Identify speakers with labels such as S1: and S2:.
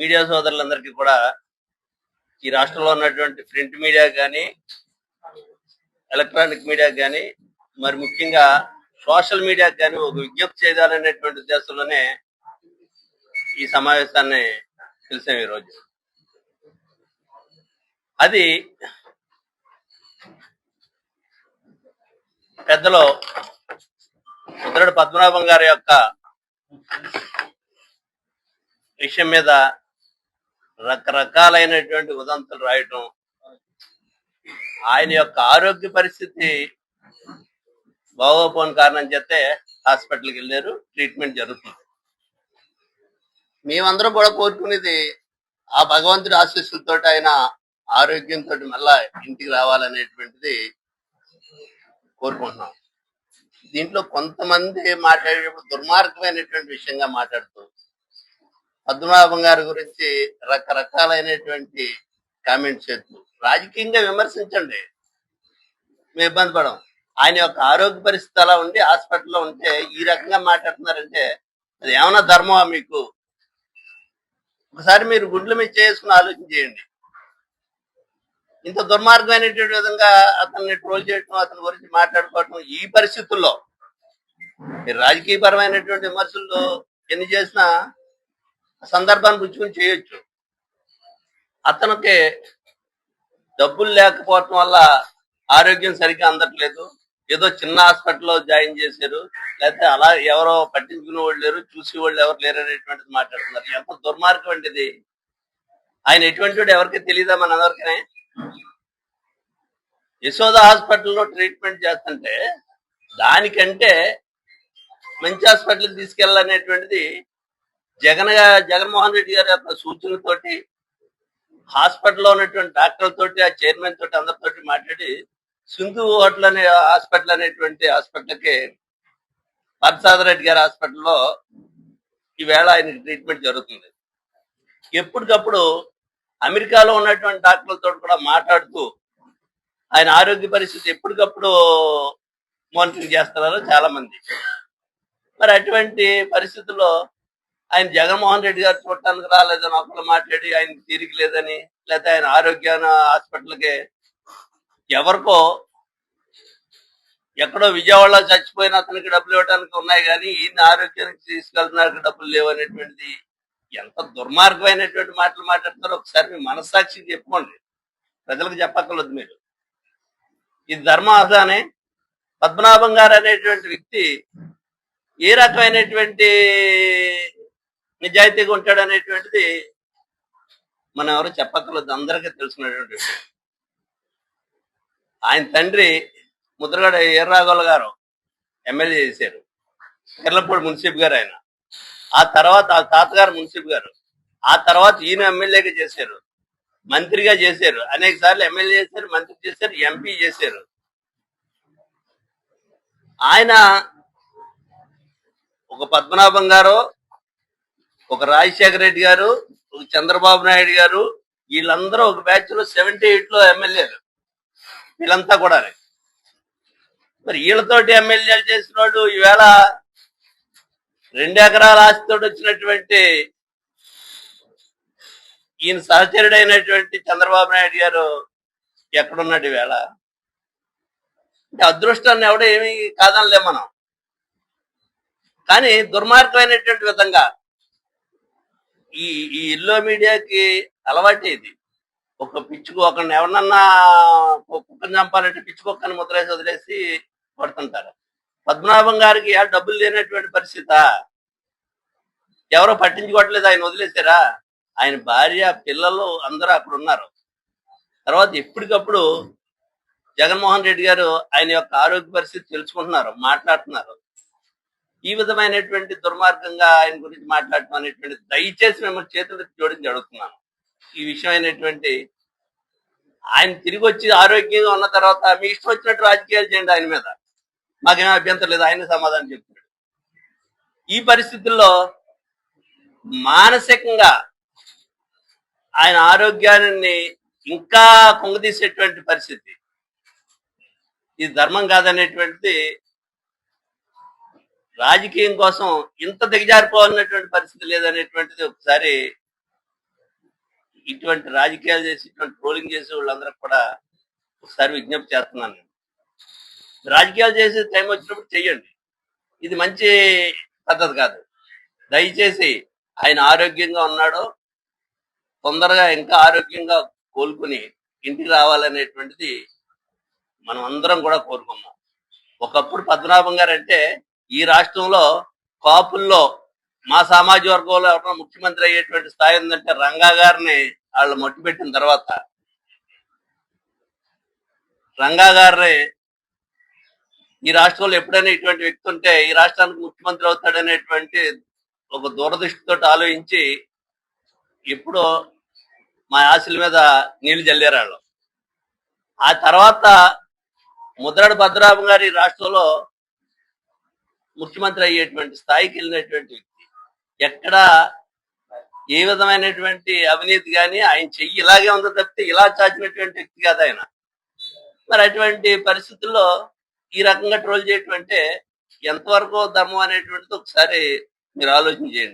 S1: Media సోదరులందరికీ కూడా ఈ రాష్ట్రంలో ఉన్నటువంటి ప్రింట్ మీడియా కానీ ఎలక్ట్రానిక్ మీడియా కానీ మరి ముఖ్యంగా సోషల్ మీడియా కానీ ఒక విజ్ఞప్తి చేయాలనేటువంటి ఉద్దేశంలోనే ఈ సమావేశాన్ని పిలిచాం ఈరోజు. అది పెద్దలో ముద్రగడ పద్మనాభం గారి యొక్క విషయం మీద రకరకాలైనటువంటి ఉదంతులు రాయటం, ఆయన యొక్క ఆరోగ్య పరిస్థితి బాగోపోని కారణం చేస్తే హాస్పిటల్కి వెళ్ళారు, ట్రీట్మెంట్ జరుగుతుంది. మేమందరం కూడా కోరుకునేది ఆ భగవంతుడి ఆశీస్సులతో ఆయన ఆరోగ్యంతో మళ్ళా ఇంటికి రావాలనేటువంటిది కోరుకుంటున్నాం. దీంట్లో కొంతమంది మాట్లాడేటప్పుడు దుర్మార్గమైనటువంటి విషయంగా మాట్లాడుతూ పద్మనాభం గారి గురించి రకరకాలైనటువంటి కామెంట్స్ చేస్తూ రాజకీయంగా విమర్శించండి, మేము ఇబ్బంది పడం. ఆయన యొక్క ఆరోగ్య పరిస్థితి అలా ఉండి హాస్పిటల్లో ఉంటే ఈ రకంగా మాట్లాడుతున్నారంటే అది ఏమన్నా ధర్మమా మీకు? ఒకసారి మీరు గుడ్ల మీద చేసుకుని ఆలోచన చేయండి. ఇంత దుర్మార్గమైనటువంటి విధంగా అతన్ని ట్రోల్ చేయటం, అతని గురించి మాట్లాడుకోవటం ఈ పరిస్థితుల్లో మీరు రాజకీయపరమైనటువంటి విమర్శలు ఎన్ని చేసినా సందర్భాన్ని పుచ్చుకుని చేయొచ్చు. అతనికి డబ్బులు లేకపోవటం వల్ల ఆరోగ్యం సరిగ్గా అందట్లేదు, ఏదో చిన్న హాస్పిటల్లో జాయిన్ చేశారు, లేకపోతే అలా ఎవరో పట్టించుకునే వాళ్ళు లేరు, చూసి వాళ్ళు ఎవరు లేరు అనేటువంటిది మాట్లాడుతున్నారు. ఎంత దుర్మార్గం అండి ఇది. ఆయన ఎటువంటి వాడు ఎవరికి తెలియదా మనందరికీ? యశోద హాస్పిటల్లో ట్రీట్మెంట్ చేస్తుంటే దానికంటే మంచి హాస్పిటల్కి తీసుకెళ్ళాలనేటువంటిది జగన్మోహన్ రెడ్డి గారి యొక్క సూచనతోటి హాస్పిటల్లో ఉన్నటువంటి డాక్టర్లతోటి, ఆ చైర్మన్ తోటి, అందరితోటి మాట్లాడి సింధు హోటల్ అనే హాస్పిటల్ అనేటువంటి హాస్పిటల్కి పరసాద్ రెడ్డి గారి హాస్పిటల్లో ఈవేళ ఆయనకి ట్రీట్మెంట్ జరుగుతుంది. ఎప్పటికప్పుడు అమెరికాలో ఉన్నటువంటి డాక్టర్లతో కూడా మాట్లాడుతూ ఆయన ఆరోగ్య పరిస్థితి ఎప్పటికప్పుడు మానిటరింగ్ చేస్తున్నారు చాలా మంది. మరి అటువంటి పరిస్థితుల్లో ఆయన జగన్మోహన్ రెడ్డి గారు చూడటానికి రాలేదని ఒకళ్ళు మాట్లాడి ఆయనకి తీరిక లేదని, లేకపోతే ఆయన ఆరోగ్యాన్ని హాస్పిటల్కి ఎవరికో ఎక్కడో విజయవాడలో చచ్చిపోయిన అతనికి డబ్బులు ఇవ్వడానికి ఉన్నాయి కానీ ఈయన ఆరోగ్యానికి తీసుకెళ్తున్నారు డబ్బులు లేవు అనేటువంటిది ఎంత దుర్మార్గమైనటువంటి మాటలు మాట్లాడుతారో ఒకసారి మీ మనస్సాక్షికి చెప్పుకోండి, ప్రజలకు చెప్పక్కర్లేదు మీరు. ఇది ధర్మం అసలు పద్మనాభం గారు అనేటువంటి వ్యక్తి ఏ రకమైనటువంటి నిజాయితీగా ఉంటాడు అనేటువంటిది మనం ఎవరు చెప్పక్కర్లేదు, అందరికీ తెలిసినటువంటి విషయం. ఆయన తండ్రి ముద్రగడ ఈర్రాఘవులు గారు ఎమ్మెల్యే చేశారు, కిర్లంపూడి మున్సిపల్ గారు ఆయన. ఆ తర్వాత ఆ తాతగారు మున్సిపల్ గారు, ఆ తర్వాత ఈయన ఎమ్మెల్యేగా చేశారు, మంత్రిగా చేశారు, అనేక సార్లు ఎమ్మెల్యే చేశారు, మంత్రి చేశారు, ఎంపీ చేశారు. ఆయన ఒక పద్మనాభం గారు, ఒక రాజశేఖర రెడ్డి గారు, ఒక చంద్రబాబు నాయుడు గారు, వీళ్ళందరూ ఒక బ్యాచ్ లో 78లో ఎమ్మెల్యేలు, వీళ్ళంతా కూడా. మరి వీళ్ళతోటి ఎమ్మెల్యేలు చేసినోడు ఈవేళ 2 ఎకరాల ఆస్తితో వచ్చినటువంటి ఈయన సహచరుడైనటువంటి చంద్రబాబు నాయుడు గారు ఎక్కడున్నాడు ఈవేళ? అంటే అదృష్టాన్ని ఎవడో ఏమీ కాదనిలే మనం, కానీ దుర్మార్గమైనటువంటి విధంగా ఈ ఈ ఇల్లో మీడియాకి అలవాటు ఇది. ఒక పిచ్చుకు ఒకరిని ఎవరినన్నా కుక్కని చంపాలంటే పిచ్చుకొక్కని ముద్రేసి వదిలేసి పడుతుంటారు. పద్మనాభం గారికి డబ్బులు లేనటువంటి పరిస్థితి, ఎవరో పట్టించుకోవట్లేదు, ఆయన వదిలేశారా? ఆయన భార్య, పిల్లలు అందరూ అక్కడ ఉన్నారు. తర్వాత ఎప్పటికప్పుడు జగన్మోహన్ రెడ్డి గారు ఆయన యొక్క ఆరోగ్య పరిస్థితి తెలుసుకుంటున్నారు, మాట్లాడుతున్నారు. ఈ విధమైనటువంటి దుర్మార్గంగా ఆయన గురించి మాట్లాడటం అనేటువంటి దయచేసి మిమ్మల్ని చేతులు జోడించి అడుగుతున్నాను. ఈ విషయమైనటువంటి ఆయన తిరిగి వచ్చి ఆరోగ్యంగా ఉన్న తర్వాత మీ ఇష్టం వచ్చినట్టు రాజకీయాలు చేయండి, ఆయన మీద మాకేమీ అభ్యంతరం లేదు, ఆయన సమాధానం చెప్తున్నాడు. ఈ పరిస్థితుల్లో మానసికంగా ఆయన ఆరోగ్యాన్ని ఇంకా కుంగదీసేటువంటి పరిస్థితి, ఇది ధర్మం కాదనేటువంటిది, రాజకీయం కోసం ఇంత దిగజారిపోవాలన్నటువంటి పరిస్థితి లేదనేటువంటిది ఒకసారి ఇటువంటి రాజకీయాలు చేసి ఇటువంటి ట్రోలింగ్ చేసే వాళ్ళందరూ కూడా ఒకసారి విజ్ఞప్తి చేస్తున్నాను నేను. రాజకీయాలు చేసే టైం వచ్చినప్పుడు చెయ్యండి. ఇది మంచి పద్ధతి కాదు. దయచేసి ఆయన ఆరోగ్యంగా ఉన్నాడో తొందరగా ఇంకా ఆరోగ్యంగా కోలుకుని ఇంటికి రావాలనేటువంటిది మనం అందరం కూడా కోరుకున్నాం. ఒకప్పుడు పద్మనాభం గారు అంటే ఈ రాష్ట్రంలో కాపుల్లో మా సామాజిక వర్గంలో ఎవరైనా ముఖ్యమంత్రి అయ్యేటువంటి స్థాయి ఉందంటే రంగా గారిని వాళ్ళు మట్టిపెట్టిన తర్వాత రంగా గారిని ఈ రాష్ట్రంలో ఎప్పుడైనా ఇటువంటి వ్యక్తి ఉంటే ఈ రాష్ట్రానికి ముఖ్యమంత్రి అవుతాడనేటువంటి ఒక దూరదృష్టితో ఆలోచించి ఎప్పుడో మా ఆశల మీద నీళ్లు జల్లారు వాళ్ళు. ఆ తర్వాత ముద్రగడ పద్మనాభం గారు ఈ రాష్ట్రంలో ముఖ్యమంత్రి అయ్యేటువంటి స్థాయికి వెళ్ళినటువంటి వ్యక్తి. ఎక్కడ ఏ విధమైనటువంటి అవినీతి కానీ ఆయన చెయ్యి ఇలాగే ఉందో తప్పితే ఇలా చాచినటువంటి వ్యక్తి కాదు ఆయన. మరి అటువంటి పరిస్థితుల్లో ఈ రకంగా ట్రోల్ చేయటం అంటే ఎంతవరకు ధర్మం అనేటువంటిది ఒకసారి మీరు ఆలోచన చేయండి.